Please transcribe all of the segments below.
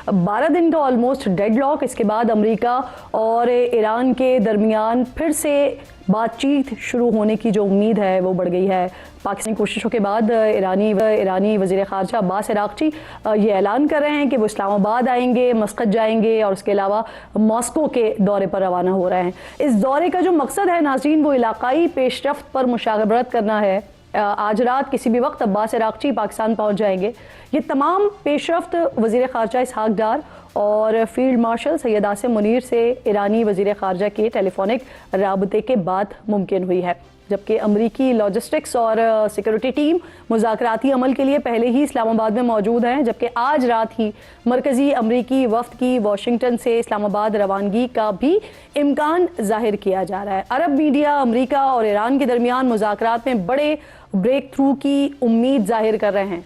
12 दिन का almost deadlock. इसके बाद अमेरिका और ईरान के दरमियान फिर से बातचीत शुरू होने की जो उम्मीद है वो बढ़ गई है। पाकिस्तानी कोशिशों के बाद ईरानी वज़ीर ख़ारजा अब्बास अराग़ची ये ऐलान कर रहे हैं कि वो इस्लामाबाद आएंगे, मस्कत जाएंगे और उसके अलावा मॉस्को के दौरे पर रवाना हो रहे हैं। इस दौरे का जो मकसद है नाज़रीन, वो इलाकाई पेशरफ्त पर मुशावरत करना है। आज रात किसी भी वक्त अब्बास अराग़ची पाकिस्तान पहुंच जाएंगे। ये तमाम पेशरफ्त वज़ीर ख़ारजा इसहाक़ डार और फील्ड मार्शल सैयद आसिम मुनीर से ईरानी वज़ीर ख़ारजा के टेलीफोनिक राबते के बाद मुमकिन हुई है, जबकि अमरीकी लॉजिस्टिक्स और सिक्योरिटी टीम मुज़ाकराती अमल के लिए पहले ही इस्लामाबाद में मौजूद हैं। जबकि आज रात ही मरकज़ी अमरीकी वफ़द की वाशिंगटन से इस्लामाबाद रवानगी का भी इम्कान ज़ाहिर किया जा रहा है। अरब मीडिया अमरीका और ईरान के दरमियान मुज़ाकरात में बड़े ब्रेक थ्रू की उम्मीद ज़ाहिर कर रहे हैं।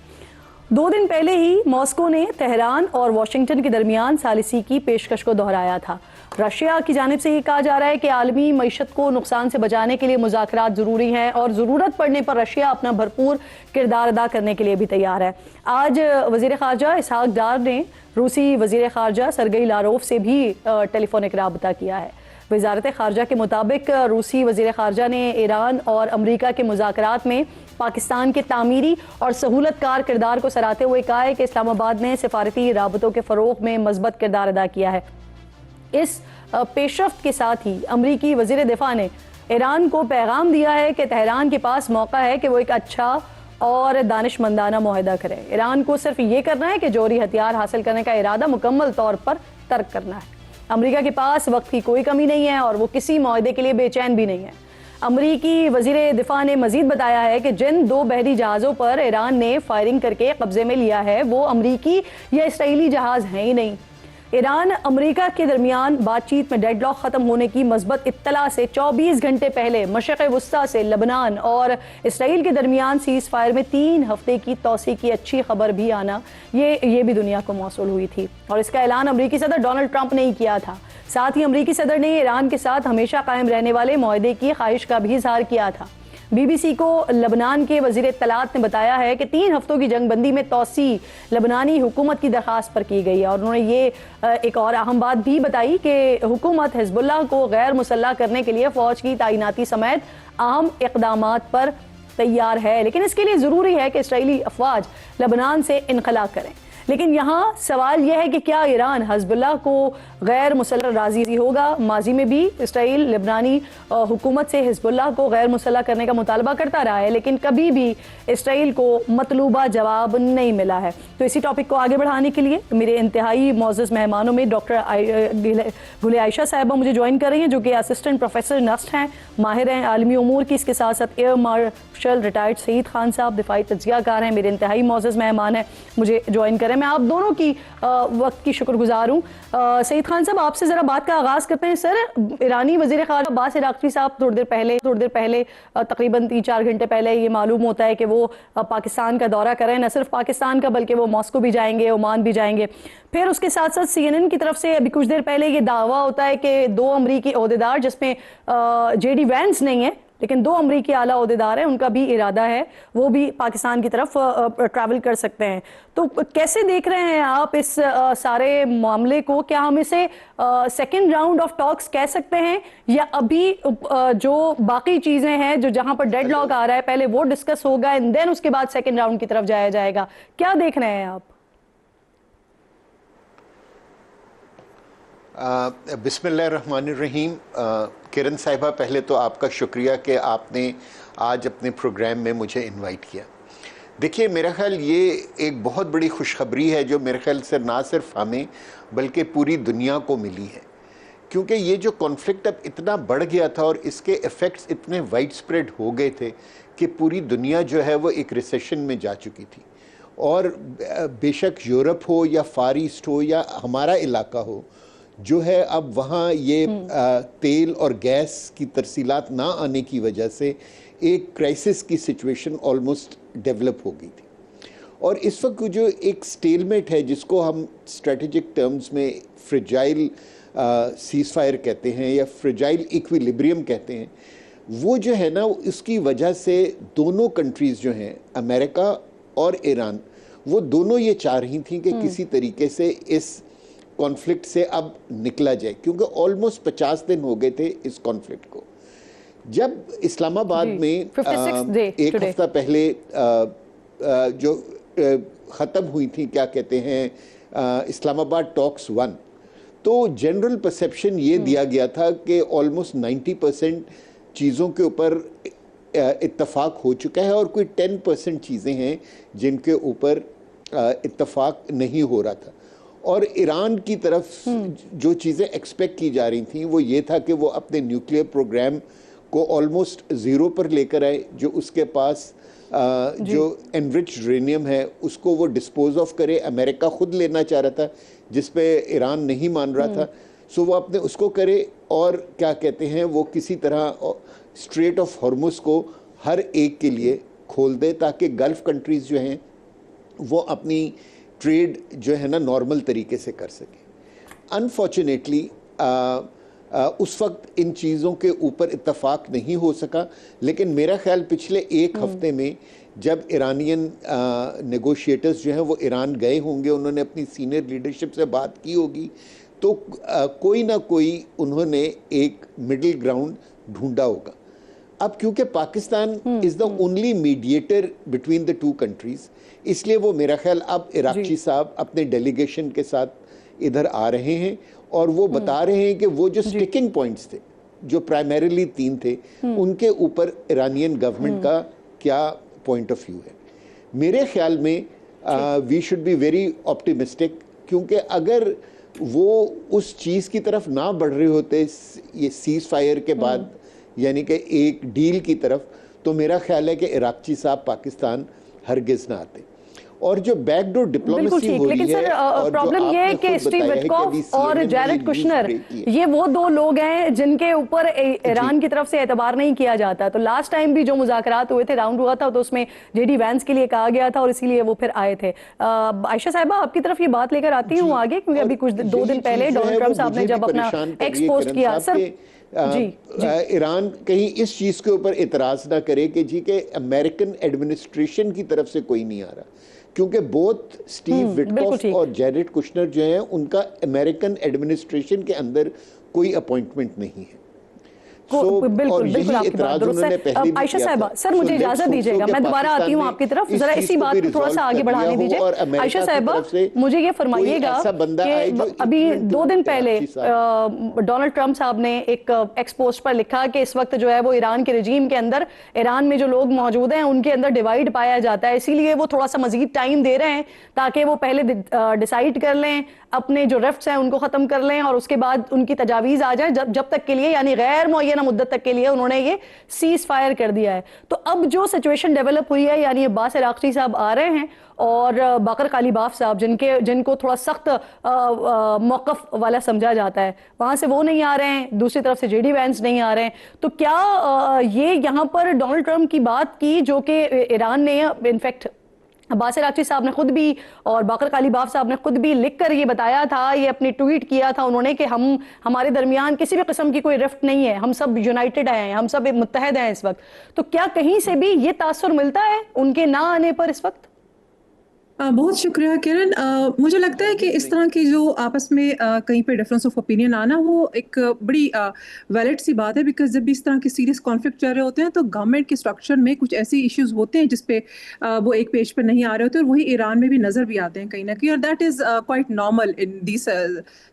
2 दिन पहले ही मॉस्को ने तेहरान और वाशिंगटन के दरमियान सालिसी की पेशकश को दोहराया था। रशिया की जानिब से ये कहा जा रहा है कि आलमी मईशत को नुकसान से बचाने के लिए मुज़ाकरात ज़रूरी हैं और ज़रूरत पड़ने पर रशिया अपना भरपूर किरदार अदा करने के लिए भी तैयार है। आज वज़ीर ख़ारजा इसहाक़ डार ने रूसी वज़ीर ख़ारजा सरगई लारोफ से भी टेलीफोनिक राबता किया है। वज़ारत ख़ारजा के मुताबिक रूसी वज़ीर ख़ारजा ने ईरान और अमरीका के मुज़ाकरात में पाकिस्तान के तामीरी और सहूलतकार किरदार को सराहते हुए कहा है कि इस्लामाबाद ने सिफारती राबतों के फ़रोग़ में मज़बूत किरदार अदा किया है। इस पेशरफ्त के साथ ही अमरीकी वज़ीर दिफ़ा ने ईरान को पैगाम दिया है कि तेहरान के पास मौका है कि वो एक अच्छा और दानिशमंदाना मुआहदा करे। ईरान को सिर्फ ये करना है कि जोहरी हथियार हासिल करने का इरादा मुकम्मल तौर पर तर्क करना है। अमरीका के पास वक्त की कोई कमी नहीं है और वो किसी मुआहदे के लिए बेचैन भी नहीं है। अमरीकी वज़ीर दिफ़ा ने मज़ीद बताया है कि जिन 2 बहरी जहाज़ों पर ईरान ने फायरिंग करके कब्जे में लिया है वो अमरीकी या इसराइली जहाज़ हैं ही नहीं। ईरान अमरीका के दरमियान बातचीत में डेडलॉक ख़त्म होने की मज़बूत इत्तला से 24 घंटे पहले मशरिक़ वुस्ता से लबनान और इसराइल के दरमियान सीज़ फायर में 3 हफ्ते की तोसी की अच्छी खबर भी आना ये भी दुनिया को मौसूल हुई थी और इसका ऐलान अमरीकी सदर डोनाल्ड ट्रंप ने ही किया था। साथ ही अमरीकी सदर ने ईरान के साथ हमेशा कायम रहने वाले मुआहदे की ख्वाहिश का भी इज़हार किया था। BBC को लबनान के वज़ीर इत्तलात ने बताया है कि 3 हफ्तों की जंगबंदी में तोसी लबनानी हुकूमत की दरख्वास्त पर की गई है और उन्होंने ये एक और अहम बात भी बताई कि हुकूमत हिज़्बुल्लाह को गैर मुसल्लह करने के लिए फ़ौज की तैनाती समेत अहम इक़दामात पर तैयार है, लेकिन इसके लिए ज़रूरी है कि इसराइली अफ़वाज लबनान से इनखला करें। लेकिन यहाँ सवाल यह है कि क्या ईरान हिज़्बुल्लाह को गैर मुसल्लह राज़ी होगा? माजी में भी इसराइल लबनानी हुकूमत से हिज़्बुल्लाह को गैर मुसल्लह करने का मुतालबा करता रहा है, लेकिन कभी भी इसराइल को मतलूबा जवाब नहीं मिला है। तो इसी टॉपिक को आगे बढ़ाने के लिए मेरे इंतहाई मोअज़्ज़ज़ मेहमानों में डॉक्टर गुल आयशा साहिबा मुझे ज्वाइन कर रही हैं, जो कि असिस्टेंट प्रोफेसर नस्ट हैं, माहिर हैं आलमी उमूर की। इसके साथ साथ air marshal retired Saeed Khan साहब दिफाई तज्ज़ियाकार हैं, मेरे इंतहाई मोअज़्ज़ज़ मेहमान हैं, मुझे ज्वाइन करें। मैं आप दोनों की वक्त की शुक्रगुजार हूँ। सईद खान साहब, आपसे ज़रा बात का आगाज़ करते हैं। सर, ईरानी वज़ीर ख़ारजा अब्बास अराग़ची साहब थोड़ी देर पहले तकरीबन 3-4 घंटे पहले ये मालूम होता है कि वो पाकिस्तान का दौरा करें। न सिर्फ पाकिस्तान का बल्कि वो मॉस्को भी जाएंगे, ओमान भी जाएंगे। फिर उसके साथ साथ CNN की तरफ से अभी कुछ देर पहले ये दावा होता है कि 2 अमरीकी ओहदेदार, जिसमें JD वैंस नहीं है लेकिन 2 अमरीकी आला ओहदेदार हैं, उनका भी इरादा है वो भी पाकिस्तान की तरफ ट्रैवल कर सकते हैं। तो कैसे देख रहे हैं आप इस सारे मामले को? क्या हम इसे सेकेंड राउंड ऑफ टॉक्स कह सकते हैं या अभी जो बाकी चीज़ें हैं जो जहां पर डेडलॉक आ रहा है पहले वो डिस्कस होगा एंड देन उसके बाद सेकेंड राउंड की तरफ जाया जाएगा? क्या देख रहे हैं आप? बिस्मिल्लाहिर्रहमानिर्रहीम। किरण साहिबा, पहले तो आपका शुक्रिया कि आपने आज अपने प्रोग्राम में मुझे इनवाइट किया। देखिए, मेरा ख्याल ये एक बहुत बड़ी खुशखबरी है जो मेरे ख्याल से ना सिर्फ हमें बल्कि पूरी दुनिया को मिली है, क्योंकि ये जो कॉन्फ्लिक्ट अब इतना बढ़ गया था और इसके इफ़ेक्ट्स इतने वाइड स्प्रेड हो गए थे कि पूरी दुनिया जो है वो एक रिसेशन में जा चुकी थी। और बेशक यूरोप हो या फार ईस्ट हो या हमारा इलाका हो, जो है अब वहाँ ये तेल और गैस की तरसीलात ना आने की वजह से एक क्राइसिस की सिचुएशन ऑलमोस्ट डेवलप हो गई थी। और इस वक्त जो एक स्टेलमेट है, जिसको हम स्ट्रेटेजिक टर्म्स में फ्रेजाइल सीज़ फायर कहते हैं या फ्रेजाइल इक्विलिब्रियम कहते हैं, वो जो है ना, उसकी वजह से दोनों कंट्रीज़ जो हैं, अमेरिका और ईरान, वो दोनों ये चाह रही थी कि किसी तरीके से इस कॉन्फ्लिक्ट से अब निकला जाए, क्योंकि ऑलमोस्ट 50 दिन हो गए थे इस कॉन्फ्लिक्ट को। जब इस्लामाबाद में एक हफ्ता पहले जो ख़त्म हुई थी, क्या कहते हैं, इस्लामाबाद टॉक्स 1, तो जनरल परसेप्शन ये दिया गया था कि ऑलमोस्ट 90% चीज़ों के ऊपर इत्तफाक हो चुका है और कोई 10% चीज़ें हैं जिनके ऊपर इत्तफाक नहीं हो रहा था। और ईरान की तरफ जो चीज़ें एक्सपेक्ट की जा रही थी वो ये था कि वो अपने न्यूक्लियर प्रोग्राम को ऑलमोस्ट ज़ीरो पर लेकर आए, जो उसके पास जो एनरिच यूरेनियम है उसको वो डिस्पोज ऑफ करे। अमेरिका खुद लेना चाह रहा था जिस पे ईरान नहीं मान रहा था, सो वो अपने उसको करे और क्या कहते हैं वो किसी तरह स्ट्रेट ऑफ हॉर्मुज को हर एक के लिए खोल दे ताकि गल्फ़ कंट्रीज़ जो हैं वो अपनी ट्रेड जो है ना नॉर्मल तरीके से कर सके। अनफॉर्चुनेटली उस वक्त इन चीज़ों के ऊपर इत्तफाक नहीं हो सका, लेकिन मेरा ख्याल पिछले एक हफ्ते में जब ईरानियन नेगोशिएटर्स जो हैं वो ईरान गए होंगे, उन्होंने अपनी सीनियर लीडरशिप से बात की होगी, तो कोई ना कोई उन्होंने एक मिडिल ग्राउंड ढूंढा होगा। अब क्योंकि Pakistan is the only mediator between the two countries, इसलिए वो मेरा ख्याल अब इराक़ची साहब अपने डेलीगेशन के साथ इधर आ रहे हैं और वो बता रहे हैं कि वो जो स्टिकिंग पॉइंट्स थे, जो प्राइमरीली 3 थे, उनके ऊपर ईरानियन गवर्नमेंट का क्या पॉइंट ऑफ व्यू है। मेरे ख्याल में we should be very optimistic, क्योंकि अगर वो उस चीज़ की तरफ ना बढ़ रहे होते ये सीज़ फायर के बाद, यानी कि एक डील की तरफ, तो मेरा ख्याल है कि इराक़ची साहब पाकिस्तान हरगिज़ ना आते। और जो बैकडोर डिप्लोमेसी हो रही है, और प्रॉब्लम ये है कि स्टीव विटकॉफ और जैरेड कुशनर ये वो 2 लोग हैं जिनके ऊपर ईरान की तरफ से एतबार नहीं किया जाता। तो लास्ट टाइम भी जो मुज़ाकरात हुए थे, राउंड हुआ था, तो उसमें जेडी वैंस के लिए कहा गया था और इसीलिए वो फिर आए थे। आयशा साहिबा, आपकी तरफ ये बात लेकर आती हूँ आगे, क्योंकि अभी कुछ 2 दिन पहले डोनाल्ड ट्रंप साहब ने जब अपना एक्सपोज किया, सर ईरान कहीं इस चीज़ के ऊपर इतराज़ ना करे कि जी के अमेरिकन एडमिनिस्ट्रेशन की तरफ से कोई नहीं आ रहा, क्योंकि बोथ स्टीव विटकॉफ और जैरेड कुशनर जो हैं उनका अमेरिकन एडमिनिस्ट्रेशन के अंदर कोई अपॉइंटमेंट नहीं है। बिल्कुल आपकी बात दुरुस्त है। आयशा साहिबा, सर मुझे इजाजत दीजिएगा, मैं दोबारा आती हूँ आपकी तरफ, जरा इसी बात को थोड़ा सा आगे बढ़ाने दीजिए। आयशा साहिबा, मुझे ये फरमाइएगा कि अभी 2 दिन पहले डोनाल्ड ट्रंप साहब ने एक एक्सपोस्ट पर लिखा कि इस वक्त जो है वो ईरान के रजीम के अंदर, ईरान में जो लोग मौजूद हैं उनके अंदर डिवाइड पाया जाता है, इसीलिए वो थोड़ा सा मजीद टाइम दे रहे हैं ताकि वो पहले डिसाइड कर लें, अपने जो रिफ्ट्स हैं उनको खत्म कर लें और उसके बाद उनकी तजावीज़ आ जाए, जब तक के लिए, यानी गैर मुअय्यना मुद्दत तक के लिए उन्होंने ये सीज फायर कर दिया है। तो अब जो सिचुएशन डेवलप हुई है, यानी अब्बास इराक़ची साहब आ रहे हैं और बाकर कालीबाफ साहब जिनको थोड़ा सख्त मौक़िफ़ वाला समझा जाता है, वहाँ से वो नहीं आ रहे हैं, दूसरी तरफ से जेडी वैंस नहीं आ रहे हैं। तो क्या ये यहाँ पर डोनाल्ड ट्रंप की बात की, जो कि ईरान ने इनफैक्ट अब्बास इराक़ची साहब ने खुद भी और बाकर कालीबाफ साहब ने खुद भी लिख कर ये बताया था, ये अपनी ट्वीट किया था उन्होंने कि हमारे दरमियान किसी भी किस्म की कोई रिफ्ट नहीं है, हम सब यूनाइटेड हैं, हम सब मुत्तहद हैं इस वक्त। तो क्या कहीं से भी ये तासुर मिलता है उनके ना आने पर इस वक्त? बहुत शुक्रिया किरण। मुझे लगता है कि इस तरह की जो आपस में कहीं पे डिफरेंस ऑफ ओपिनियन आना, वो एक बड़ी वैलिड सी बात है, बिकॉज जब भी इस तरह के सीरियस कॉन्फ्लिक्ट चल रहे होते हैं तो गवर्नमेंट के स्ट्रक्चर में कुछ ऐसे इश्यूज होते हैं जिस पे वो एक पेज पर नहीं आ रहे होते, और वही ईरान में भी नज़र भी आते हैं कहीं ना कहीं, और that is quite normal in this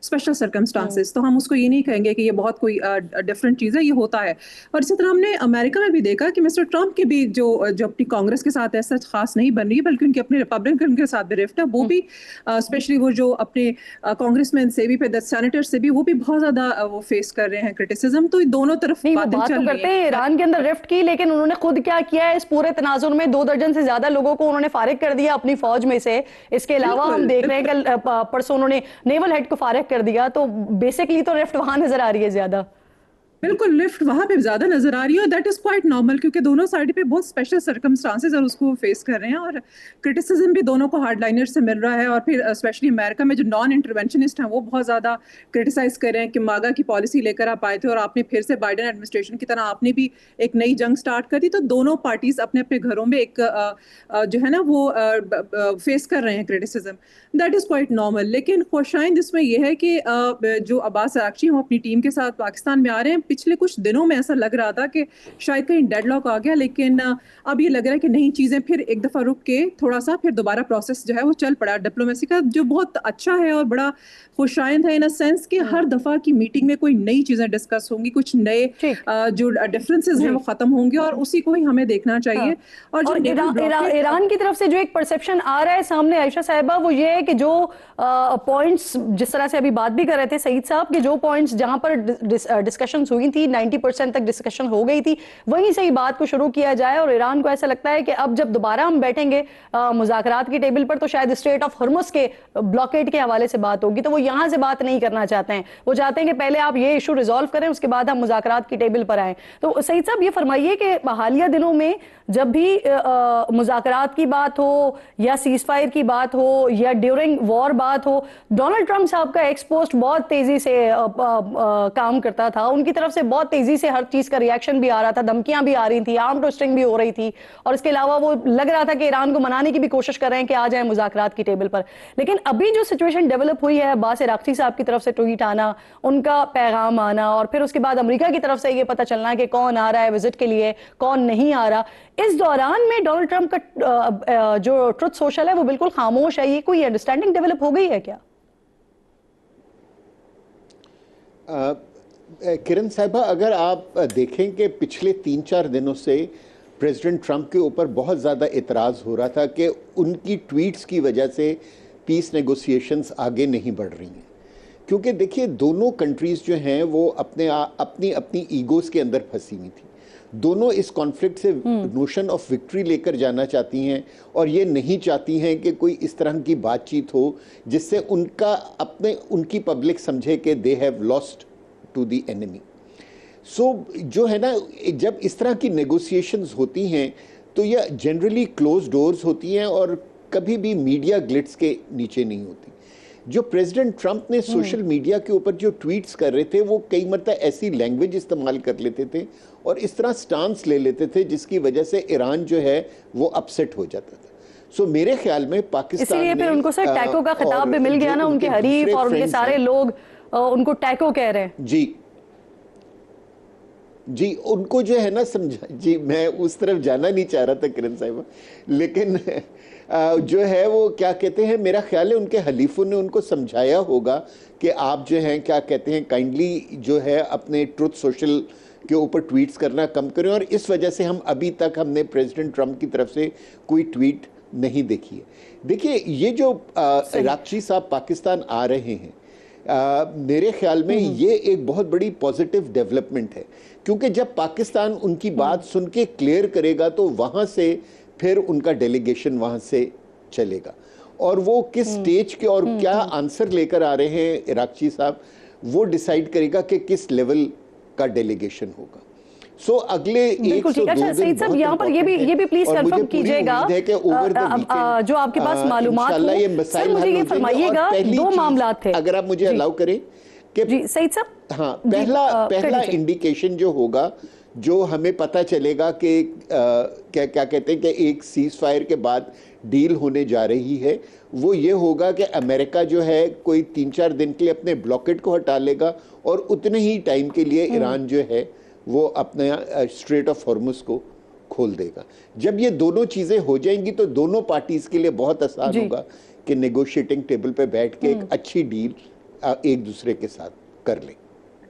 special circumstances. तो हम उसको ये नहीं कहेंगे कि ये बहुत कोई डिफरेंट चीज़ है, ये होता है। और इसी तरह हमने अमेरिका में भी देखा कि मिस्टर ट्रंप के भी जो अपनी कांग्रेस के साथ ऐसा खास नहीं बन रही है, बल्कि उनके अपने रिपब्लिकन के साथ भी रिफ्ट है, वो भी स्पेशली वो जो अपने कांग्रेसमैन से भी, फिर सेनेटर से भी, वो भी बहुत ज्यादा वो फेस कर रहे हैं क्रिटिसिज्म। तो दोनों तरफ बातें चल रही हैं। ईरान के अंदर रिफ्ट की, लेकिन उन्होंने खुद क्या किया है, इस पूरे तनाजुर में 2 दर्जन से ज्यादा लोगों को उन्होंने फारिग कर दिया अपनी फौज में से। इसके अलावा हम देख रहे हैं कि परसों उन्होंने नेवल हेड को फारिग कर दिया। तो बेसिकली तो रिफ्ट वहां नजर आ रही है ज्यादा। बिल्कुल लिफ्ट वहां पे ज्यादा नजर आ रही है, और दैट इज क्वाइट नॉर्मल, क्योंकि दोनों साइड पे बहुत स्पेशल सर्कमस्टांसेस और उसको फेस कर रहे हैं, और क्रिटिसिज्म भी दोनों को हार्डलाइनर से मिल रहा है। और फिर स्पेशली अमेरिका में जो नॉन इंटरवेंशनिस्ट हैं वो बहुत ज्यादा क्रिटिसाइज कर रहे हैं कि मागा की पॉलिसी लेकर आप आए थे और आपने फिर से बाइडेन एडमिनिस्ट्रेशन की तरह आपने भी एक नई जंग स्टार्ट कर दी। तो दोनों पार्टीज अपने अपने घरों में एक जो है ना वो फेस कर रहे हैं criticism, that is quite normal. लेकिन खुशाइंद इसमें यह है कि जो अब्बास अरागची वो अपनी टीम के साथ पाकिस्तान में आ रहे हैं। पिछले कुछ दिनों में ऐसा लग रहा था कि शायद कहीं डेडलॉक आ गया, लेकिन अब ये लग रहा है कि नई चीजें फिर एक दफा रुक के थोड़ा सा फिर दोबारा प्रोसेस जो है वो चल पड़ा डिप्लोमेसी का, जो बहुत अच्छा है और बड़ा खुशाइंद है इन अ सेंस कि हर दफा की मीटिंग में कोई नई चीजें डिस्कस होंगी, कुछ नए ठीक। जो डिफरेंसेस हैं वो खत्म होंगे, और उसी को ही हमें देखना चाहिए। हाँ। और जो और naval blockade- ईरान की तरफ से जो एक परसेप्शन आ रहा है सामने आयशा साहिबा, वो ये है कि जो पॉइंट्स जिस तरह से अभी बात भी कर रहे थे सईद साहब कि जो पॉइंट्स जहां पर डिस्कशंस हुई थी 90% तक डिस्कशन हो गई थी, वहीं से ही बात को शुरू किया जाए। और ईरान को ऐसा लगता है कि अब जब दोबारा हम बैठेंगे मुज़ाकरात की टेबल पर तो शायद स्ट्रेट ऑफ हॉर्मुज़ के ब्लॉकेड के हवाले से बात होगी, तो वो यहां से बात नहीं करना चाहते हैं। वो चाहते हैं कि पहले आप ये इशू रिजॉल्व करें, उसके बाद हम मुज़ाकरात की टेबल पर आए। तो सईद साहब ये फरमाइए कि हालिया दिनों में जब भी मुज़ाकरात की बात हो या सीज फायर की बात हो या ड्यूरिंग वॉर बात हो, डोनाल्ड ट्रंप साहब का एक्सपोस्ट बहुत तेजी से काम करता था, उनकी तरफ से बहुत तेजी से हर चीज का रिएक्शन भी आ रहा था, धमकियां भी आ रही थी, आर्म ट्विस्टिंग भी हो रही थी, और इसके अलावा वो लग रहा था कि ईरान को मनाने की भी कोशिश कर रहे हैं कि आ जाए मुज़ाकरात की टेबल पर। लेकिन अभी जो सिचुएशन डेवलप हुई है, अब्बास अरागची साहब की तरफ से ट्वीट आना, उनका पैगाम आना, और फिर उसके बाद अमेरिका की तरफ से ये पता चलना कि कौन आ रहा है विजिट के लिए, कौन नहीं आ रहा, इस दौरान में डोनाल्ड ट्रंप का जो ट्रुथ सोशल है वो बिल्कुल खामोश है। ये कोई अंडरस्टैंडिंग डेवलप हो गई है क्या? किरण साहिबा, अगर आप देखें कि पिछले 3-4 दिनों से प्रेसिडेंट ट्रंप के ऊपर बहुत ज़्यादा इतराज़ हो रहा था कि उनकी ट्वीट्स की वजह से पीस नेगोशिएशंस आगे नहीं बढ़ रही हैं, क्योंकि देखिए दोनों कंट्रीज़ जो हैं वो अपनी अपनी ईगोज़ के अंदर फंसी हुई थी। दोनों इस कॉन्फ्लिक्ट से नोशन ऑफ विक्ट्री लेकर जाना चाहती हैं, और ये नहीं चाहती हैं कि कोई इस तरह की बातचीत हो जिससे उनकी पब्लिक समझे कि they have lost to the enemy. So जो है ना, जब इस तरह की नेगोशिएशंस होती हैं तो यह जनरली क्लोज डोर्स होती हैं और कभी भी मीडिया ग्लिट्स के नीचे नहीं होती। जो प्रेसिडेंट ट्रंप ने सोशल मीडिया के ऊपर जो ट्वीट्स कर रहे थे वो कई मरतबा ऐसी लैंग्वेज इस्तेमाल कर लेते थे और इस तरह स्टांस ले लेते थे जिसकी वजह से ईरान जो है वो अपसेट हो जाता था। सो मेरे ख्याल में पाकिस्तान इसलिए फिर उनको सर टैको का खिताब भी मिल गया ना, उनके हरीफ और उनके सारे लोग उनको टैको कह रहे हैं। जी, उनको जो है ना समझा जी, मैं उस तरफ जाना नहीं चाह रहा था किरण साहिबा, लेकिन जो है वो क्या कहते हैं, मेरा ख्याल है उनके हलीफों ने उनको समझाया होगा कि आप जो हैं क्या कहते हैं काइंडली जो है अपने ट्रुथ सोशल के ऊपर ट्वीट्स करना कम करें, और इस वजह से हमने प्रेसिडेंट ट्रंप की तरफ से कोई ट्वीट नहीं देखी है। देखिए ये जो अरागची साहब पाकिस्तान आ रहे हैं, मेरे ख्याल में ये एक बहुत बड़ी पॉजिटिव डेवलपमेंट है, क्योंकि जब पाकिस्तान उनकी बात सुन के क्लियर करेगा तो वहाँ से फिर उनका डेलीगेशन वहाँ से चलेगा, और वो किस स्टेज के और क्या आंसर लेकर आ रहे हैं अरागची साहब, वो डिसाइड करेगा कि किस लेवल का डेलीगेशन होगा। सो अगले 102 दिन सब यहाँ पर ये भी प्लीज कंफर्म कीजिएगा जो आपके पास मालूमात हो। सर मुझे ये फरमाइएगा, दो मामला थे, अगर आप मुझे अलाउ करें कि जी सईद साहब। हाँ, पहला इंडिकेशन जो होगा, जो हमें पता चलेगा कि क्या कहते हैं कि एक सीज फायर के बाद डील होने जा रही है, वो ये होगा कि अमेरिका जो है कोई 3-4 दिन के लिए अपने ब्लॉकेट को हटा लेगा और उतने ही टाइम के लिए ईरान जो है वो अपने स्ट्रेट ऑफ हॉर्मुज़ को खोल देगा। जब ये दोनों चीज़ें हो जाएंगी तो दोनों पार्टीज़ के लिए बहुत आसान होगा कि नेगोशिएटिंग टेबल पे बैठ के एक अच्छी डील एक दूसरे के साथ कर लें।